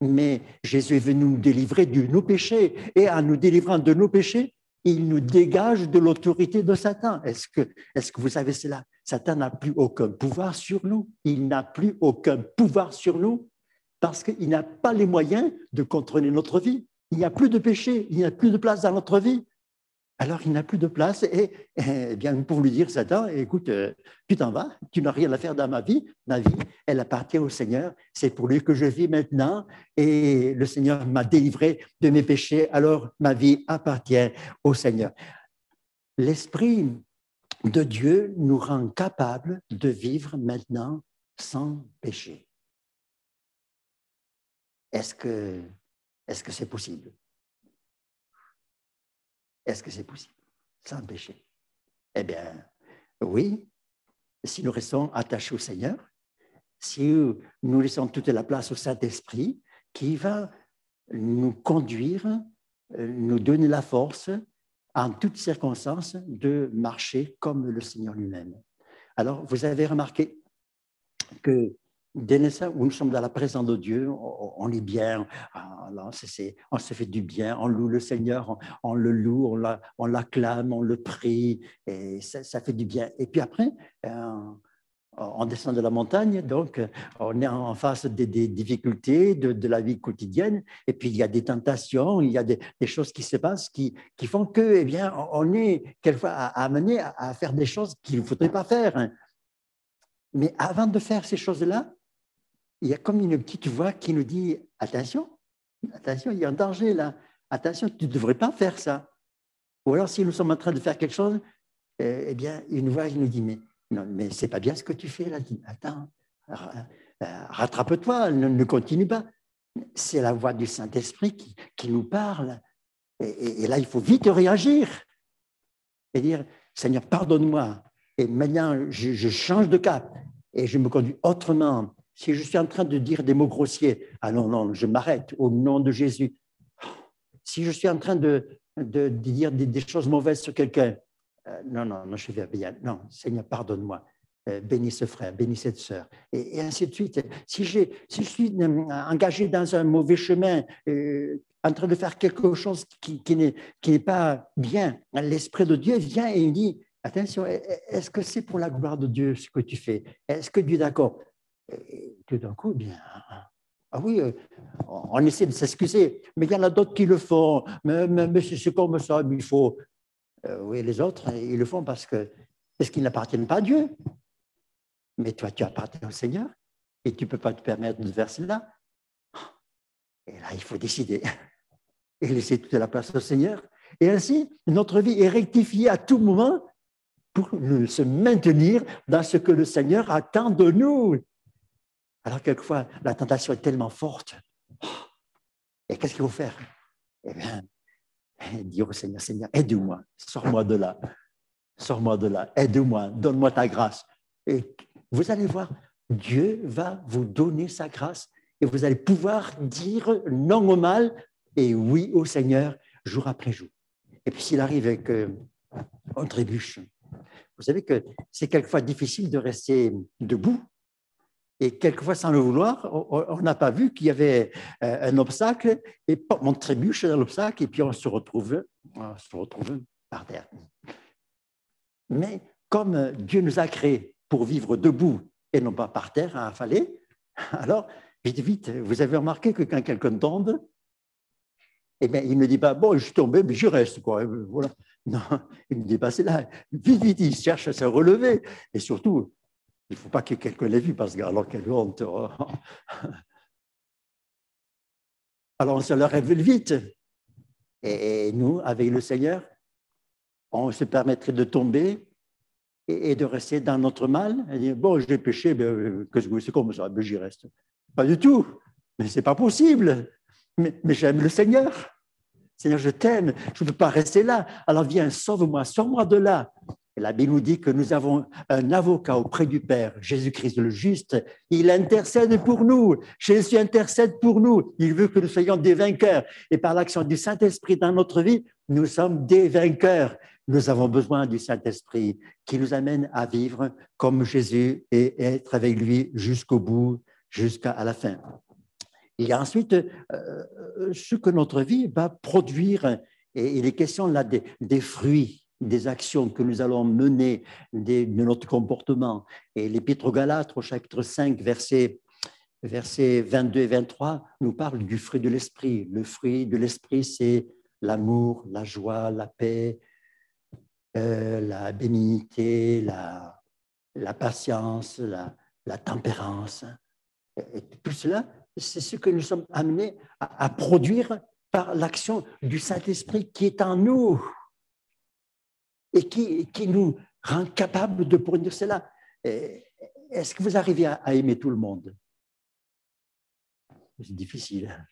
[SPEAKER 1] Mais Jésus est venu nous délivrer de nos péchés. Et en nous délivrant de nos péchés, il nous dégage de l'autorité de Satan. Est-ce que vous savez cela? Satan n'a plus aucun pouvoir sur nous. Il n'a plus aucun pouvoir sur nous parce qu'il n'a pas les moyens de contrôler notre vie. Il n'y a plus de péché, il n'y a plus de place dans notre vie. Alors, il n'a plus de place et bien, nous pouvons lui dire, Satan, écoute, tu t'en vas, tu n'as rien à faire dans ma vie, elle appartient au Seigneur, c'est pour lui que je vis maintenant et le Seigneur m'a délivré de mes péchés, alors ma vie appartient au Seigneur. L'Esprit de Dieu nous rend capables de vivre maintenant sans péché. Est-ce que c'est possible? Est-ce que c'est possible, sans péché? Eh bien, oui, si nous restons attachés au Seigneur, si nous laissons toute la place au Saint-Esprit qui va nous conduire, nous donner la force en toutes circonstances de marcher comme le Seigneur lui-même. Alors, vous avez remarqué que dès l'instant où nous sommes dans la présence de Dieu, on est bien, on se fait du bien, on loue le Seigneur, on le loue, on l'acclame, on le prie, et ça fait du bien. Et puis après, on descend de la montagne, donc on est en face des difficultés de la vie quotidienne, et puis il y a des tentations, il y a des choses qui se passent qui font que, eh bien, on est quelquefois amené à faire des choses qu'il ne faudrait pas faire. Mais avant de faire ces choses-là, il y a comme une petite voix qui nous dit « Attention, il y a un danger là. Attention, tu ne devrais pas faire ça. » Ou alors, si nous sommes en train de faire quelque chose, eh bien, une voix qui nous dit « Mais ce n'est pas bien ce que tu fais là. Attends, rattrape-toi, ne continue pas. » C'est la voix du Saint-Esprit qui nous parle. Et là, il faut vite réagir et dire « Seigneur, pardonne-moi. » Et maintenant, je change de cap et je me conduis autrement. Si je suis en train de dire des mots grossiers, ah non, je m'arrête au nom de Jésus. Si je suis en train de dire des choses mauvaises sur quelqu'un, non, je vais bien. Non, Seigneur, pardonne-moi. Bénis ce frère, bénis cette sœur, et ainsi de suite. Si je suis engagé dans un mauvais chemin, en train de faire quelque chose qui n'est pas bien, l'Esprit de Dieu vient et il dit, attention, est-ce que c'est pour la gloire de Dieu ce que tu fais? Est-ce que Dieu est d'accord? Et tout d'un coup, bien, ah oui, on essaie de s'excuser, mais il y en a d'autres qui le font. Mais c'est comme ça, mais il faut. Oui, les autres, ils le font parce qu'ils n'appartiennent pas à Dieu. Mais toi, tu appartiens au Seigneur et tu ne peux pas te permettre de faire cela. Et là, il faut décider et laisser toute la place au Seigneur. Et ainsi, notre vie est rectifiée à tout moment pour se maintenir dans ce que le Seigneur attend de nous. Alors, quelquefois, la tentation est tellement forte. Et qu'est-ce qu'il faut faire? Eh bien, dire au Seigneur, Seigneur, aide-moi, sors-moi de là, aide-moi, donne-moi ta grâce. Et vous allez voir, Dieu va vous donner sa grâce et vous allez pouvoir dire non au mal et oui au Seigneur jour après jour. Et puis, s'il arrive qu'on trébuche, vous savez que c'est quelquefois difficile de rester debout. Et quelquefois, sans le vouloir, on n'a pas vu qu'il y avait un obstacle, et on trébuche dans l'obstacle, et puis on se retrouve par terre. Mais comme Dieu nous a créés pour vivre debout et non pas par terre, affalés, alors, vite, vous avez remarqué que quand quelqu'un tombe, eh bien, il ne dit pas, bon, je suis tombé, mais je reste, quoi. Voilà. Non, il ne dit pas, c'est là. Vite, il cherche à se relever. Et surtout, il ne faut pas que quelqu'un l'ait vu, parce que alors quelle honte. Alors on se le révèle vite. Et nous, avec le Seigneur, on se permettrait de tomber et de rester dans notre mal. Et dire, bon, j'ai péché, mais c'est comme ça, mais j'y reste. Pas du tout. Mais ce n'est pas possible. Mais j'aime le Seigneur. Seigneur, je t'aime. Je ne peux pas rester là. Alors viens, sauve-moi, sors-moi de là. La Bible nous dit que nous avons un avocat auprès du Père, Jésus-Christ le juste. Il intercède pour nous. Jésus intercède pour nous. Il veut que nous soyons des vainqueurs. Et par l'action du Saint-Esprit dans notre vie, nous sommes des vainqueurs. Nous avons besoin du Saint-Esprit qui nous amène à vivre comme Jésus et être avec lui jusqu'au bout, jusqu'à la fin. Il y a ensuite ce que notre vie va produire. Et il est question là des fruits, des actions que nous allons mener, de notre comportement. Et l'Épître aux Galates, au chapitre 5, versets 22 et 23, nous parle du fruit de l'esprit. Le fruit de l'esprit, c'est l'amour, la joie, la paix, la bénignité, la patience, la tempérance. Et tout cela, c'est ce que nous sommes amenés à produire par l'action du Saint-Esprit qui est en nous et qui nous rend capables de produire cela. Est-ce que vous arrivez à aimer tout le monde? C'est difficile.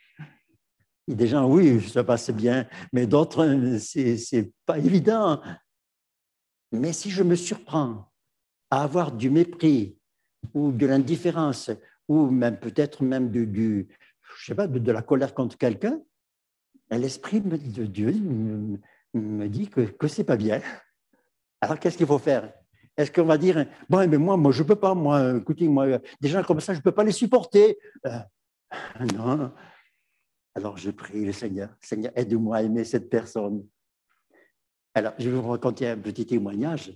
[SPEAKER 1] Il y a des gens, oui, ça passe bien, mais d'autres, c'est pas évident. Mais si je me surprends à avoir du mépris ou de l'indifférence ou même peut-être même je sais pas, de la colère contre quelqu'un, l'Esprit de Dieu me dit que ce n'est pas bien. Alors, qu'est-ce qu'il faut faire? Est-ce qu'on va dire, bon, mais moi, je ne peux pas, moi, écoutez, moi, des gens comme ça, je ne peux pas les supporter. Non. Alors, je prie le Seigneur. Seigneur, aide-moi à aimer cette personne. Alors, je vais vous raconter un petit témoignage.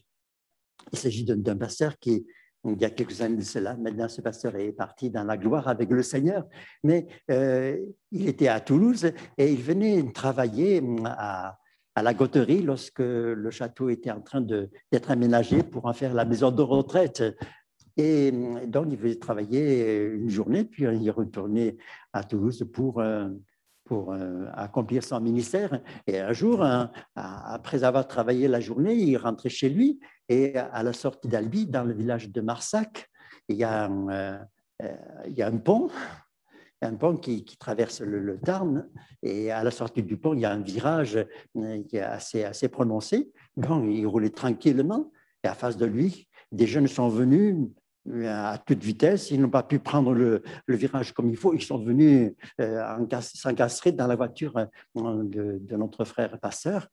[SPEAKER 1] Il s'agit d'un pasteur qui, il y a quelques années de cela, maintenant ce pasteur est parti dans la gloire avec le Seigneur, mais il était à Toulouse et il venait travailler à la Gotterie lorsque le château était en train d'être aménagé pour en faire la maison de retraite. Et donc, il faisait travailler une journée, puis il retournait à Toulouse pour accomplir son ministère. Et un jour, après avoir travaillé la journée, il rentrait chez lui et à la sortie d'Albi, dans le village de Marsac, il y a un pont. Un pont qui traverse le Tarn, et à la sortie du pont, il y a un virage qui est assez prononcé. Donc, il roulait tranquillement, et à face de lui, des jeunes sont venus à toute vitesse, ils n'ont pas pu prendre le virage comme il faut, ils sont venus s'encastrer dans la voiture de notre frère pasteur.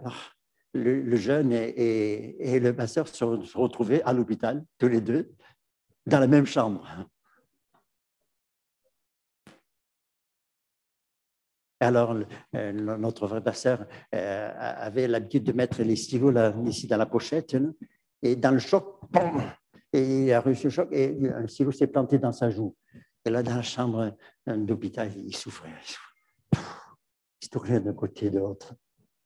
[SPEAKER 1] Alors, le jeune et le pasteur se retrouvaient à l'hôpital, tous les deux, dans la même chambre. Alors, notre vrai pasteur avait l'habitude de mettre les stylos là, ici dans la pochette, là, et dans le choc, boum, et il a reçu le choc et un stylo s'est planté dans sa joue. Et là, dans la chambre d'hôpital, il souffrait. Il se tournait d'un côté et de l'autre.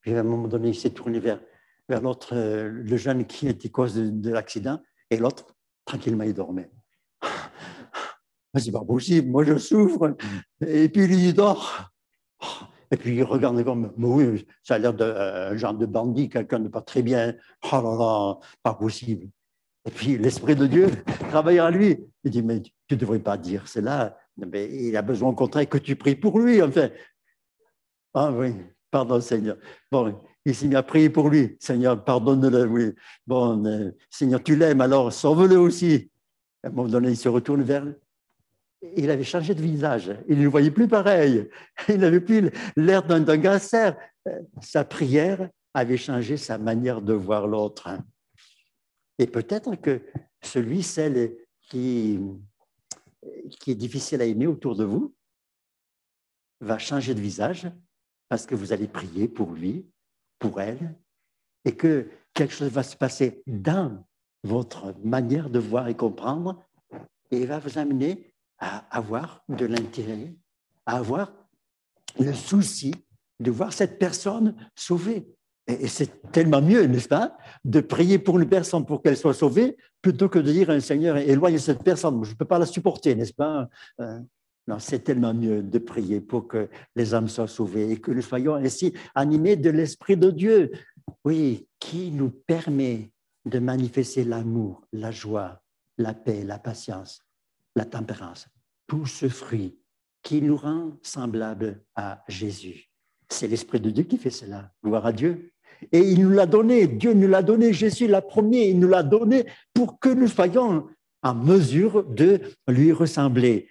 [SPEAKER 1] Puis à un moment donné, il s'est tourné vers l'autre, le jeune qui était cause de l'accident, et l'autre, tranquillement, il dormait. C'est pas possible, moi je souffre. Et puis il dort. Et puis il regarde comme, oui, ça a l'air d'un genre de bandit, quelqu'un de pas très bien. Oh là là, pas possible. Et puis l'Esprit de Dieu travaille en lui. Il dit, mais tu ne devrais pas dire cela. Mais il a besoin au contraire que tu pries pour lui. Enfin, ah oui, pardon Seigneur. Bon, il s'est mis à prier pour lui. Seigneur, pardonne-le, oui. Bon, Seigneur, tu l'aimes, alors sauve-le aussi. À un moment donné, il se retourne vers il avait changé de visage. Il ne voyait plus pareil. Il n'avait plus l'air d'un gangster. Sa prière avait changé sa manière de voir l'autre. Et peut-être que celle qui est difficile à aimer autour de vous va changer de visage parce que vous allez prier pour lui, pour elle, et que quelque chose va se passer dans votre manière de voir et comprendre et va vous amener à avoir de l'intérêt, à avoir le souci de voir cette personne sauvée. Et c'est tellement mieux, n'est-ce pas, de prier pour une personne pour qu'elle soit sauvée, plutôt que de dire à un Seigneur, éloigne cette personne, je ne peux pas la supporter, n'est-ce pas? Non, c'est tellement mieux de prier pour que les âmes soient sauvées et que nous soyons ainsi animés de l'Esprit de Dieu, oui, qui nous permet de manifester l'amour, la joie, la paix, la patience, la tempérance, tout ce fruit qui nous rend semblables à Jésus. C'est l'Esprit de Dieu qui fait cela. Gloire à Dieu. Et il nous l'a donné, Dieu nous l'a donné, Jésus l'a promis, il nous l'a donné pour que nous soyons en mesure de lui ressembler.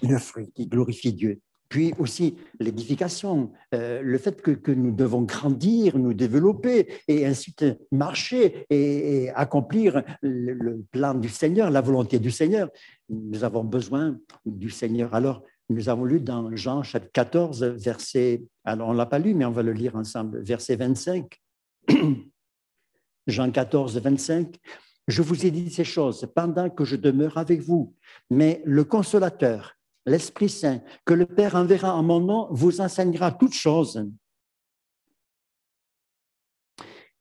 [SPEAKER 1] Le fruit qui glorifie Dieu. Puis aussi l'édification, le fait que nous devons grandir, nous développer et ensuite marcher et accomplir le plan du Seigneur, la volonté du Seigneur. Nous avons besoin du Seigneur. Alors, nous avons lu dans Jean chapitre 14, verset, alors on ne l'a pas lu, mais on va le lire ensemble, verset 25. Jean 14, 25. Je vous ai dit ces choses pendant que je demeure avec vous, mais le Consolateur, l'Esprit Saint, que le Père enverra en mon nom, vous enseignera toutes choses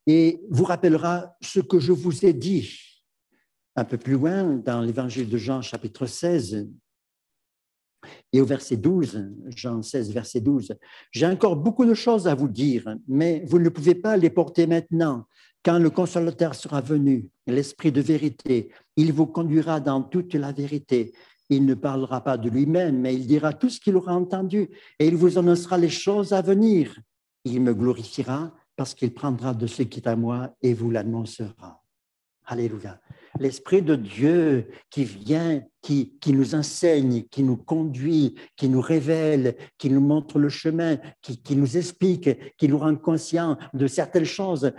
[SPEAKER 1] et vous rappellera ce que je vous ai dit. Un peu plus loin, dans l'Évangile de Jean, chapitre 16, et au verset 12, Jean 16, verset 12, « J'ai encore beaucoup de choses à vous dire, mais vous ne pouvez pas les porter maintenant. Quand le Consolateur sera venu, l'Esprit de vérité, il vous conduira dans toute la vérité. Il ne parlera pas de lui-même, mais il dira tout ce qu'il aura entendu et il vous annoncera les choses à venir. Il me glorifiera parce qu'il prendra de ce qui est à moi et vous l'annoncera. » Alléluia. L'Esprit de Dieu qui vient, qui nous enseigne, qui nous conduit, qui nous révèle, qui nous montre le chemin, qui nous explique, qui nous rend conscients de certaines choses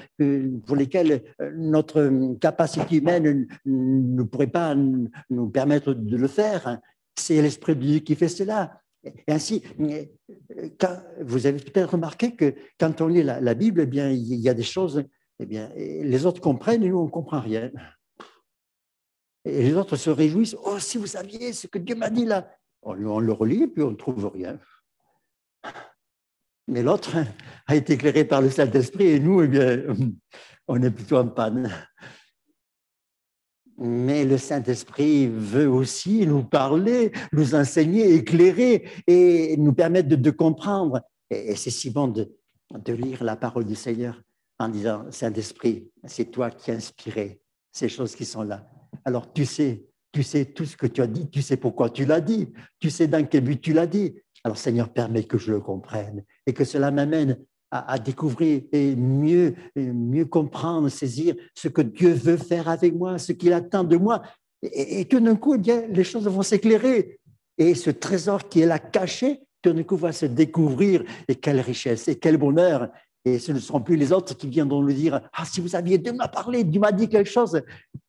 [SPEAKER 1] pour lesquelles notre capacité humaine ne pourrait pas nous permettre de le faire. C'est l'Esprit de Dieu qui fait cela. Et ainsi, vous avez peut-être remarqué que quand on lit la Bible, eh bien, il y a des choses, eh bien, les autres comprennent et nous, on ne comprend rien. Et les autres se réjouissent. « Oh, si vous saviez ce que Dieu m'a dit là !» On le relit et puis on ne trouve rien. Mais l'autre a été éclairé par le Saint-Esprit et nous, eh bien, on est plutôt en panne. Mais le Saint-Esprit veut aussi nous parler, nous enseigner, éclairer et nous permettre de comprendre. Et c'est si bon de lire la parole du Seigneur en disant « Saint-Esprit, c'est toi qui as inspiré ces choses qui sont là. Alors tu sais tout ce que tu as dit, tu sais pourquoi tu l'as dit, tu sais dans quel but tu l'as dit. Alors Seigneur, permets que je le comprenne et que cela m'amène à découvrir et mieux comprendre, saisir ce que Dieu veut faire avec moi, ce qu'il attend de moi. Et tout d'un coup, eh bien, les choses vont s'éclairer. Et ce trésor qui est là caché, tout d'un coup va se découvrir. Et quelle richesse et quel bonheur. Et ce ne seront plus les autres qui viendront nous dire « Ah, si vous saviez, Dieu m'a parlé, Dieu m'a dit quelque chose. »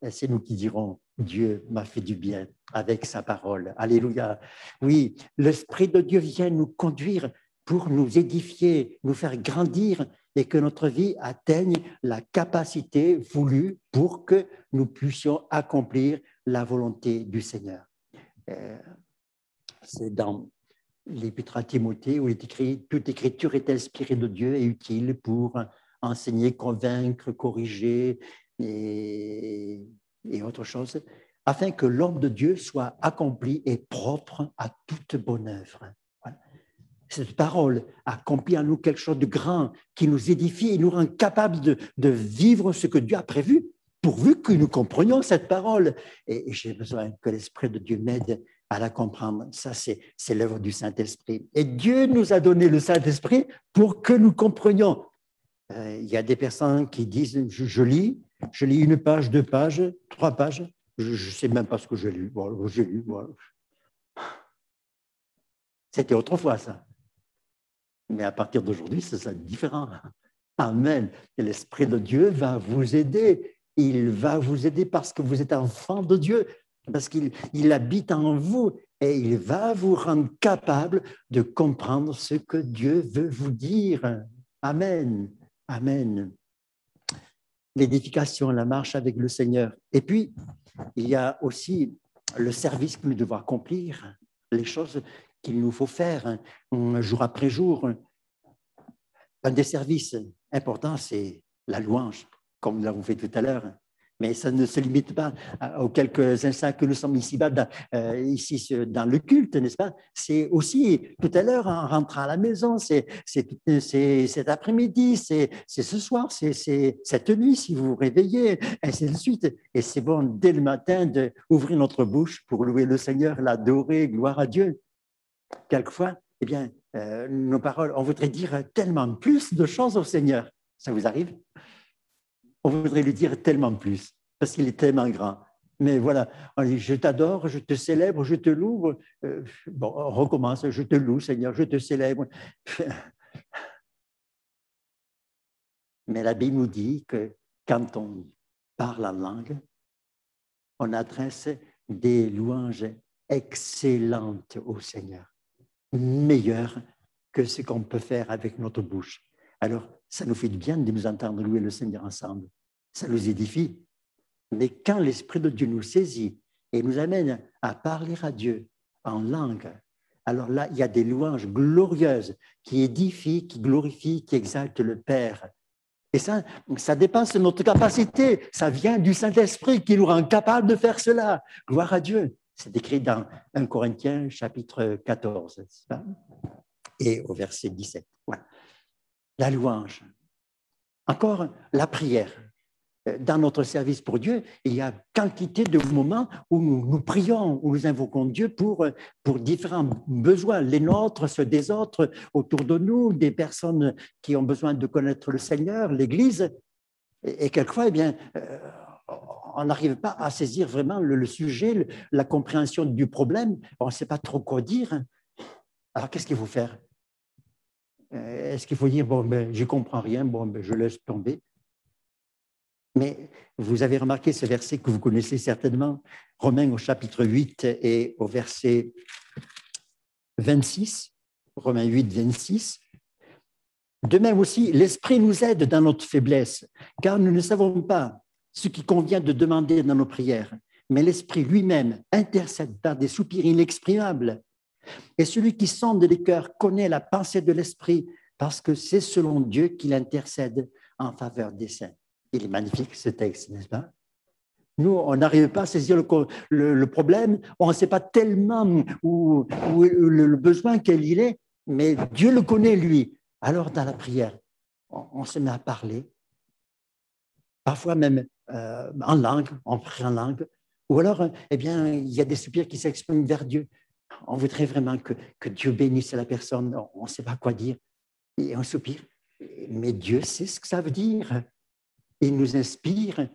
[SPEAKER 1] C'est nous qui dirons « Dieu m'a fait du bien avec sa parole. » Alléluia. Oui, l'Esprit de Dieu vient nous conduire pour nous édifier, nous faire grandir et que notre vie atteigne la capacité voulue pour que nous puissions accomplir la volonté du Seigneur. C'est dans l'Épître à Timothée où il est écrit « Toute écriture est inspirée de Dieu et utile pour enseigner, convaincre, corriger et autre chose, afin que l'homme de Dieu soit accompli et propre à toute bonne œuvre. » Voilà. Cette parole accomplit en nous quelque chose de grand qui nous édifie et nous rend capables de vivre ce que Dieu a prévu, pourvu que nous comprenions cette parole. Et j'ai besoin que l'Esprit de Dieu m'aide à la comprendre. Ça, c'est l'œuvre du Saint-Esprit. Et Dieu nous a donné le Saint-Esprit pour que nous comprenions. Il y a des personnes qui disent, je lis 1 page, 2 pages, 3 pages, je ne sais même pas ce que j'ai lu. Voilà, j'ai lu, voilà. C'était autrefois, ça. Mais à partir d'aujourd'hui, c'est différent. Amen. Et l'Esprit de Dieu va vous aider. Il va vous aider parce que vous êtes enfant de Dieu, parce qu'il habite en vous et il va vous rendre capable de comprendre ce que Dieu veut vous dire. Amen. Amen. L'édification, la marche avec le Seigneur. Et puis, il y a aussi le service que nous devons accomplir, les choses qu'il nous faut faire jour après jour. Un des services importants, c'est la louange, comme nous l'avons fait tout à l'heure. Mais ça ne se limite pas aux quelques instants que nous sommes ici-bas, ici dans le culte, n'est-ce pas? C'est aussi tout à l'heure, en rentrant à la maison, c'est cet après-midi, c'est ce soir, c'est cette nuit, si vous vous réveillez, ainsi de suite. Et c'est bon, dès le matin, d'ouvrir notre bouche pour louer le Seigneur, l'adorer, gloire à Dieu. Quelquefois, eh bien, nos paroles, on voudrait dire tellement plus de choses au Seigneur. Ça vous arrive? On voudrait lui dire tellement plus, parce qu'il est tellement grand. Mais voilà, on dit, je t'adore, je te célèbre, je te loue. Bon, on recommence, je te loue, Seigneur, je te célèbre. Mais la Bible nous dit que quand on parle en langue, on adresse des louanges excellentes au Seigneur, meilleures que ce qu'on peut faire avec notre bouche. Alors, ça nous fait du bien de nous entendre louer le Seigneur ensemble. Ça nous édifie. Mais quand l'Esprit de Dieu nous saisit et nous amène à parler à Dieu en langue, alors là, il y a des louanges glorieuses qui édifient, qui glorifient, qui exaltent le Père. Et ça dépasse notre capacité. Ça vient du Saint-Esprit qui nous rend capable de faire cela. Gloire à Dieu. C'est écrit dans 1 Corinthiens, chapitre 14, et au verset 17. Voilà. La louange. Encore la prière. Dans notre service pour Dieu, il y a quantité de moments où nous prions, où nous invoquons Dieu pour différents besoins, les nôtres, ceux des autres autour de nous, des personnes qui ont besoin de connaître le Seigneur, l'Église. Et quelquefois, eh bien, on n'arrive pas à saisir vraiment le sujet, la compréhension du problème. On ne sait pas trop quoi dire. Alors, qu'est-ce qu'il faut faire? Est-ce qu'il faut dire, bon, ben, je ne comprends rien, bon, ben, je laisse tomber? Mais vous avez remarqué ce verset que vous connaissez certainement, Romains au chapitre 8 et au verset 26, Romains 8, 26. De même aussi, l'Esprit nous aide dans notre faiblesse, car nous ne savons pas ce qui convient de demander dans nos prières, mais l'Esprit lui-même intercède par des soupirs inexprimables. Et celui qui sonde les cœurs connaît la pensée de l'Esprit, parce que c'est selon Dieu qu'il intercède en faveur des saints. Il est magnifique ce texte, n'est-ce pas? Nous, on n'arrive pas à saisir le problème, on ne sait pas tellement où le besoin quel il est, mais Dieu le connaît, lui. Alors, dans la prière, on se met à parler, parfois même en langue, on prie en langue, ou alors, eh bien, il y a des soupirs qui s'expriment vers Dieu. On voudrait vraiment que Dieu bénisse la personne, on ne sait pas quoi dire, et on soupire. Mais Dieu sait ce que ça veut dire. Il nous inspire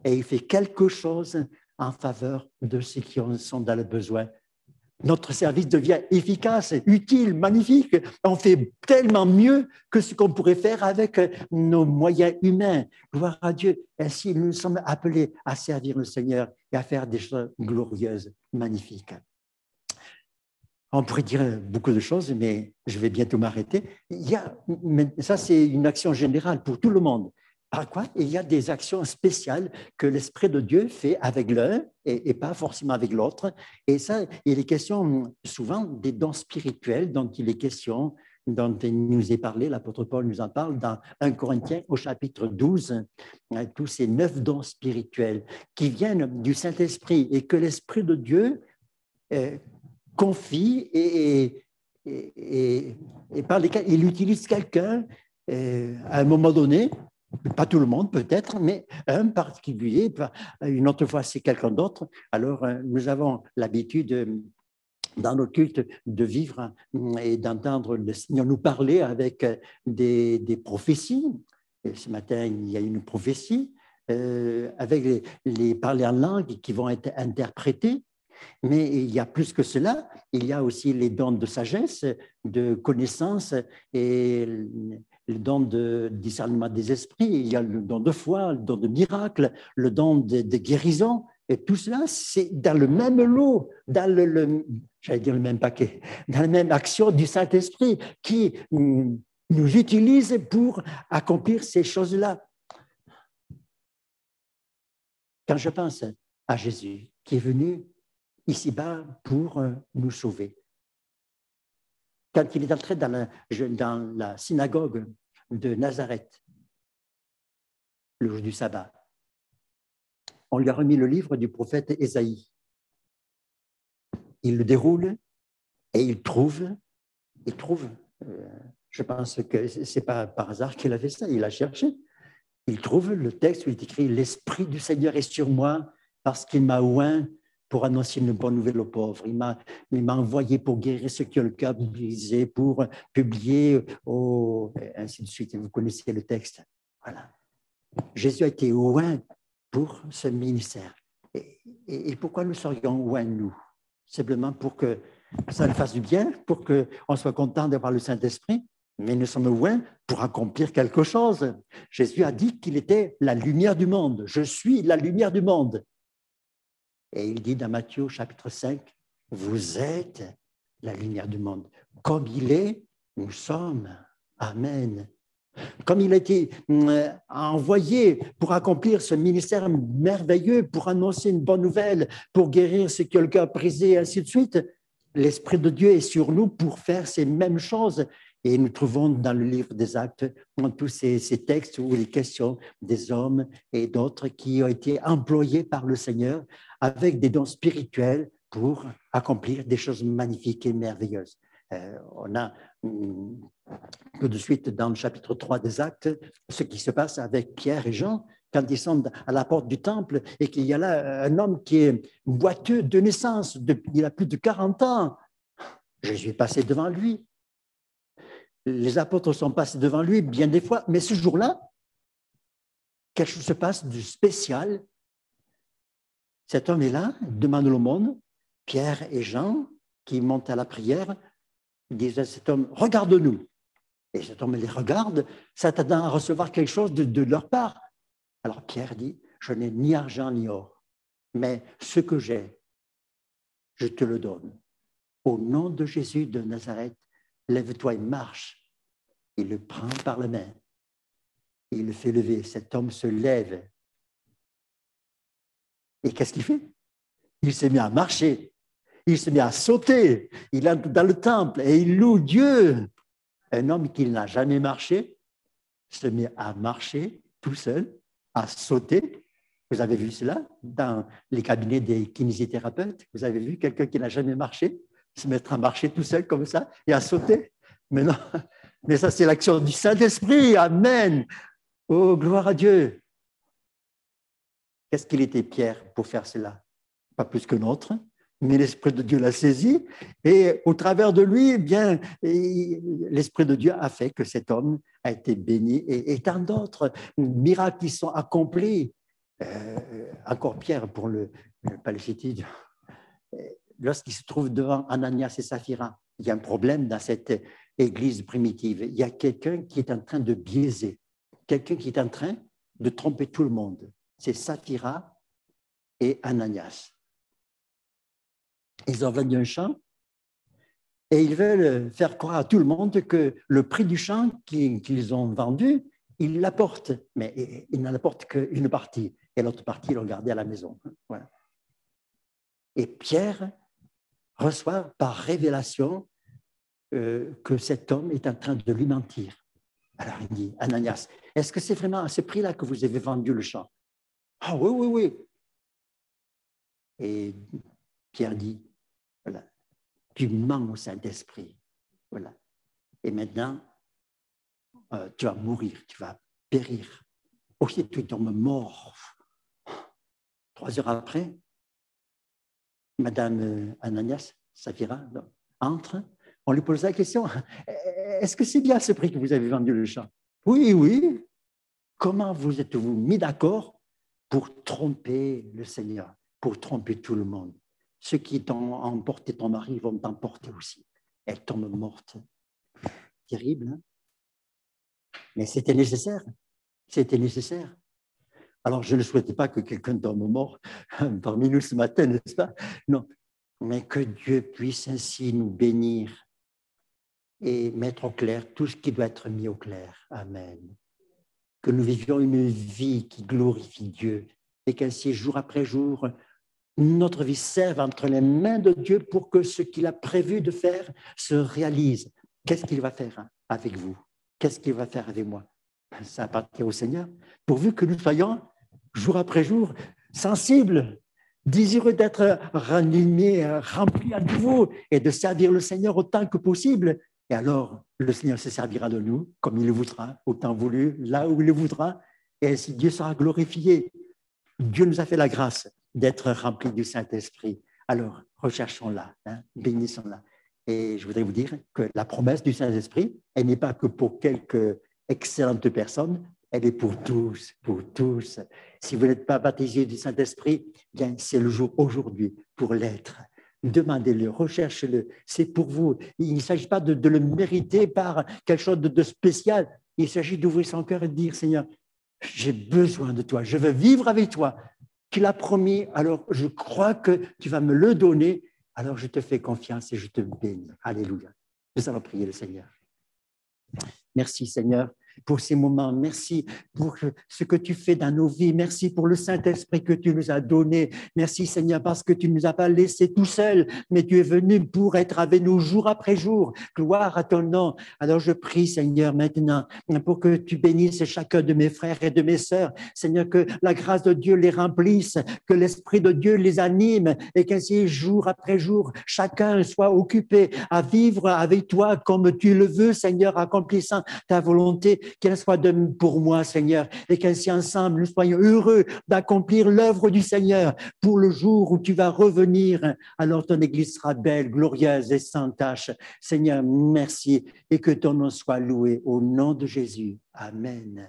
[SPEAKER 1] et il fait quelque chose en faveur de ceux qui en sont dans le besoin. Notre service devient efficace, utile, magnifique. On fait tellement mieux que ce qu'on pourrait faire avec nos moyens humains. Gloire à Dieu. Ainsi, nous sommes appelés à servir le Seigneur et à faire des choses glorieuses, magnifiques. On pourrait dire beaucoup de choses, mais je vais bientôt m'arrêter. Ça, c'est une action générale pour tout le monde. Par quoi? Il y a des actions spéciales que l'Esprit de Dieu fait avec l'un et pas forcément avec l'autre. Et ça, il est question souvent des dons spirituels dont il est question, dont il nous est parlé, l'apôtre Paul nous en parle dans 1 Corinthiens au chapitre 12, tous ces 9 dons spirituels qui viennent du Saint-Esprit et que l'Esprit de Dieu confie et par lesquels il utilise quelqu'un à un moment donné. Pas tout le monde peut-être, mais un particulier, une autre fois c'est quelqu'un d'autre. Alors nous avons l'habitude dans nos cultes de vivre et d'entendre le Seigneur nous parler avec des prophéties. Et ce matin, il y a une prophétie avec les parler en langue qui vont être interprétés. Mais il y a plus que cela, il y a aussi les dons de sagesse, de connaissance et le don de discernement des esprits, il y a le don de foi, le don de miracle, le don de guérison. Et tout cela, c'est dans le même lot, dans j'allais dire le même paquet, dans la même action du Saint-Esprit qui nous utilise pour accomplir ces choses-là. Quand je pense à Jésus qui est venu ici-bas pour nous sauver. Quand il est entré dans la synagogue de Nazareth, le jour du sabbat, on lui a remis le livre du prophète Ésaïe. Il le déroule et il trouve, je pense que ce n'est pas par hasard qu'il a fait ça, il a cherché. Il trouve le texte où il est écrit « L'Esprit du Seigneur est sur moi parce qu'il m'a oint pour annoncer une bonne nouvelle aux pauvres. Il m'a envoyé pour guérir ceux qui ont le cœur brisé, pour publier, ainsi de suite. Vous connaissez le texte. Voilà. Jésus a été loin pour ce ministère. Et pourquoi nous serions loin, nous? Simplement pour que ça nous fasse du bien, pour qu'on soit content d'avoir le Saint-Esprit, mais nous sommes loin pour accomplir quelque chose. Jésus a dit qu'il était la lumière du monde. Je suis la lumière du monde. Et il dit dans Matthieu chapitre 5, vous êtes la lumière du monde. Comme il est, nous sommes. Amen. Comme il a été envoyé pour accomplir ce ministère merveilleux, pour annoncer une bonne nouvelle, pour guérir ce que le cœur brisé, et ainsi de suite, l'Esprit de Dieu est sur nous pour faire ces mêmes choses. Et nous trouvons dans le livre des Actes, dans tous ces textes où les questions des hommes et d'autres qui ont été employés par le Seigneur avec des dons spirituels pour accomplir des choses magnifiques et merveilleuses. On a tout de suite dans le chapitre 3 des Actes ce qui se passe avec Pierre et Jean quand ils sont à la porte du temple et qu'il y a là un homme qui est boiteux de naissance, il a plus de 40 ans. Jésus est passé devant lui. Les apôtres sont passés devant lui bien des fois, mais ce jour-là, quelque chose se passe de spécial. Cet homme est là, demande l'aumône. Pierre et Jean, qui montent à la prière, disent à cet homme, regarde-nous. Et cet homme les regarde, s'attendant à recevoir quelque chose de leur part. Alors Pierre dit, je n'ai ni argent ni or, mais ce que j'ai, je te le donne. Au nom de Jésus de Nazareth, lève-toi et marche. Il le prend par la main. Il le fait lever. Cet homme se lève. Et qu'est-ce qu'il fait? Il s'est mis à marcher. Il s'est mis à sauter. Il entre dans le temple et il loue Dieu. Un homme qui n'a jamais marché se met à marcher tout seul, à sauter. Vous avez vu cela dans les cabinets des kinésithérapeutes? Vous avez vu quelqu'un qui n'a jamais marché se mettre à marcher tout seul comme ça et à sauter? Mais non, mais ça c'est l'action du Saint-Esprit. Amen. Oh, gloire à Dieu. Qu'est-ce qu'il était Pierre pour faire cela? Pas plus que notre, mais l'Esprit de Dieu l'a saisi et au travers de lui, eh bien, l'Esprit de Dieu a fait que cet homme a été béni et tant d'autres miracles qui sont accomplis. Encore Pierre pour le Palestine. Lorsqu'il se trouve devant Ananias et Saphira, il y a un problème dans cette église primitive. Il y a quelqu'un qui est en train de biaiser, quelqu'un qui est en train de tromper tout le monde. C'est Saphira et Ananias. Ils ont vendu un champ et ils veulent faire croire à tout le monde que le prix du champ qu'ils ont vendu, ils l'apportent, mais ils n'en apportent qu'une partie. Et l'autre partie, ils l'ont gardée à la maison. Voilà. Et Pierre reçoit par révélation que cet homme est en train de lui mentir. Alors il dit, Ananias, est-ce que c'est vraiment à ce prix-là que vous avez vendu le champ? Ah oui, oui, oui. Et Pierre dit, voilà, tu mens au Saint-Esprit. Voilà. Et maintenant, tu vas mourir, tu vas périr. Aussitôt, tu tombes mort. 3 heures après, Madame Ananias, Saphira, entre. On lui pose la question, est-ce que c'est bien à ce prix que vous avez vendu le champ? Oui, oui. Comment vous êtes-vous mis d'accord pour tromper le Seigneur, pour tromper tout le monde? Ceux qui t'ont emporté ton mari vont t'emporter aussi. Elle tombe morte. Terrible, hein? Mais c'était nécessaire. C'était nécessaire. Alors, je ne souhaitais pas que quelqu'un tombe mort parmi nous ce matin, n'est-ce pas? Non. Mais que Dieu puisse ainsi nous bénir et mettre au clair tout ce qui doit être mis au clair. Amen. Que nous vivions une vie qui glorifie Dieu et qu'ainsi, jour après jour, notre vie serve entre les mains de Dieu pour que ce qu'il a prévu de faire se réalise. Qu'est-ce qu'il va faire avec vous? Qu'est-ce qu'il va faire avec moi? Ça appartient au Seigneur. Pourvu que nous soyons, jour après jour, sensibles, désireux d'être ranimés, remplis à nouveau et de servir le Seigneur autant que possible. Et alors, le Seigneur se servira de nous comme il le voudra, au temps voulu, là où il le voudra. Et ainsi, Dieu sera glorifié. Dieu nous a fait la grâce d'être remplis du Saint-Esprit. Alors, recherchons-la, bénissons-la. Et je voudrais vous dire que la promesse du Saint-Esprit, elle n'est pas que pour quelques excellentes personnes, Elle est pour tous, pour tous. Si vous n'êtes pas baptisé du Saint-Esprit, bien, c'est le jour aujourd'hui pour l'être. Demandez-le, recherchez-le, c'est pour vous. Il ne s'agit pas de le mériter par quelque chose de spécial. Il s'agit d'ouvrir son cœur et de dire, Seigneur, j'ai besoin de toi, je veux vivre avec toi. Tu l'as promis, alors je crois que tu vas me le donner, alors je te fais confiance et je te bénis. Alléluia. Nous allons prier le Seigneur. Merci Seigneur pour ces moments. Merci pour ce que tu fais dans nos vies. Merci pour le Saint-Esprit que tu nous as donné. Merci Seigneur parce que tu ne nous as pas laissés tout seuls, mais tu es venu pour être avec nous jour après jour. Gloire à ton nom. Alors je prie Seigneur maintenant pour que tu bénisses chacun de mes frères et de mes sœurs. Seigneur, que la grâce de Dieu les remplisse, que l'Esprit de Dieu les anime et qu'ainsi jour après jour, chacun soit occupé à vivre avec toi comme tu le veux Seigneur, accomplissant ta volonté, qu'elle soit pour moi, Seigneur, et qu'ainsi ensemble, nous soyons heureux d'accomplir l'œuvre du Seigneur pour le jour où tu vas revenir. Alors ton Église sera belle, glorieuse et sans tache. Seigneur, merci et que ton nom soit loué au nom de Jésus. Amen.